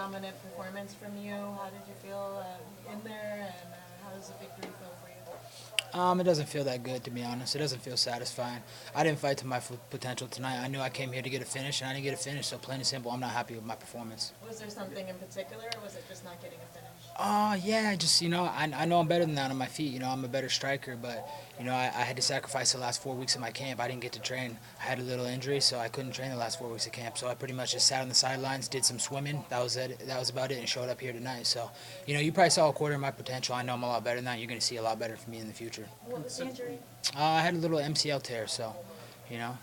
dominant performance from you. How did you feel in there, and how does the victory feel for you? It doesn't feel that good, to be honest. It doesn't feel satisfying. I didn't fight to my full potential tonight. I knew I came here to get a finish, and I didn't get a finish. So plain and simple, I'm not happy with my performance. Was there something in particular, or was it just not getting a finish? Yeah, just, I know I'm better than that on my feet. I'm a better striker, but, I had to sacrifice the last 4 weeks of my camp. I didn't get to train. I had a little injury, so I couldn't train the last 4 weeks of camp. So I pretty much just sat on the sidelines, did some swimming. That was it. That was about it, and showed up here tonight. So, you probably saw a quarter of my potential. I know I'm a lot better than that. You're going to see a lot better from me in the future. What was the injury? I had a little MCL tear, so,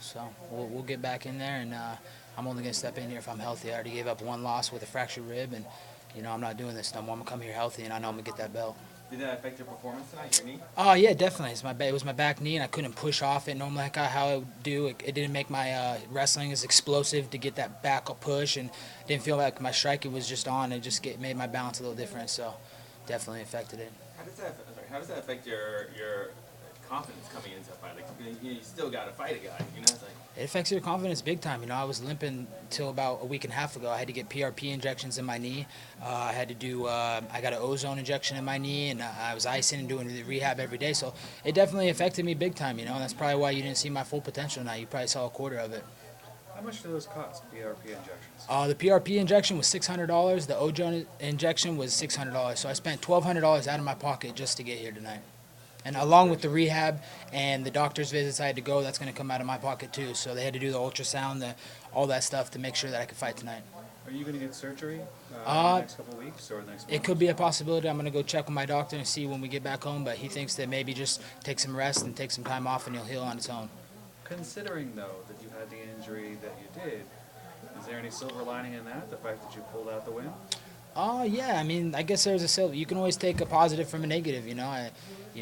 so we'll get back in there, and I'm only going to step in here if I'm healthy. I already gave up one loss with a fractured rib, and, I'm not doing this no more. I'm going to come here healthy, and I know I'm going to get that belt. Did that affect your performance tonight, your knee? Oh, yeah, definitely. It was my back knee, and I couldn't push off it normally like how I would do. It didn't make my wrestling as explosive to get that back push, and didn't feel like my striking was just on. It just made my balance a little different, so definitely affected it. How does that affect your confidence coming into a fight? Like, you still got to fight a guy, It's like, It affects your confidence big time. I was limping till about a week and a half ago. I had to get PRP injections in my knee. I had to do, I got an ozone injection in my knee, and I was icing and doing the rehab every day. So it definitely affected me big time, and that's probably why you didn't see my full potential now. You probably saw a quarter of it. How much do those cost, PRP injections? The PRP injection was $600. The ozone injection was $600. So I spent $1,200 out of my pocket just to get here tonight. And along with the rehab and the doctor's visits I had to go, that's going to come out of my pocket too. So they had to do the ultrasound, all that stuff to make sure that I could fight tonight. Are you going to get surgery in the next couple of weeks or the next month? It could be a possibility. I'm going to go check with my doctor and see when we get back home, but he thinks that maybe just take some rest and take some time off and he'll heal on its own. Considering, though, that you had the injury that you did, is there any silver lining in that, the fact that you pulled out the win? Yeah. I mean, I guess there's a silver. You can always take a positive from a negative,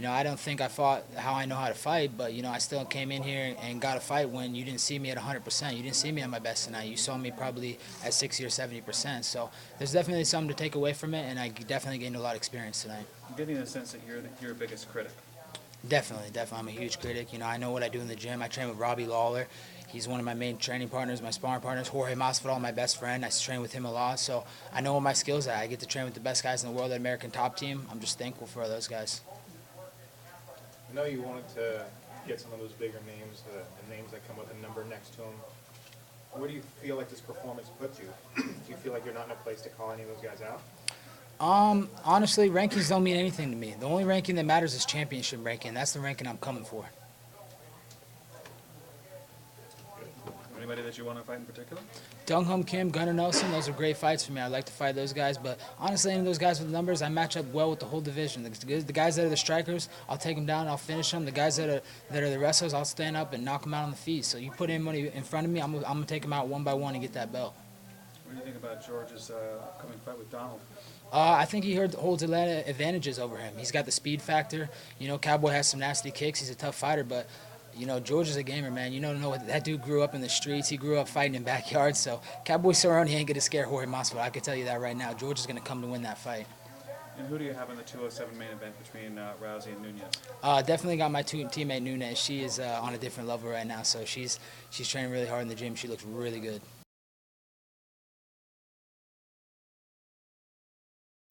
I don't think I fought how I know how to fight, but, I still came in here and got a fight when you didn't see me at 100%. You didn't see me at my best tonight. You saw me probably at 60 or 70%. So there's definitely something to take away from it, and I definitely gained a lot of experience tonight. I'm getting the sense that you're your biggest critic. Definitely. I'm a huge critic. I know what I do in the gym. I train with Robbie Lawler. He's one of my main training partners, my sparring partners. Jorge Masvidal, my best friend. I train with him a lot, so I know what my skills are. I get to train with the best guys in the world at American Top Team. I'm just thankful for those guys. I know you wanted to get some of those bigger names, the names that come with a number next to them. Where do you feel like this performance puts you? Do you feel like you're not in a place to call any of those guys out? Honestly, rankings don't mean anything to me. The only ranking that matters is championship ranking. That's the ranking I'm coming for. Anybody that you want to fight in particular? Dong Hum Kim, Gunnar Nelson, those are great fights for me. I'd like to fight those guys, but honestly, any of those guys with numbers, I match up well with the whole division. The guys that are the strikers, I'll take them down, I'll finish them. The guys that are the wrestlers, I'll stand up and knock them out on the feet. So you put anybody in front of me, I'm going to take them out one by one and get that belt. What do you think about George's upcoming fight with Donald? I think he holds a lot of advantages over him. He's got the speed factor. Cowboy has some nasty kicks. He's a tough fighter, but George is a gamer, man. That dude grew up in the streets. He grew up fighting in backyards. So Cowboy Cerrone ain't going to scare Jorge Masvidal. I can tell you that right now. George is going to come to win that fight. And who do you have in the 207 main event between Rousey and Nunes? Definitely got my teammate Nunes. She is on a different level right now. So she's training really hard in the gym. She looks really good.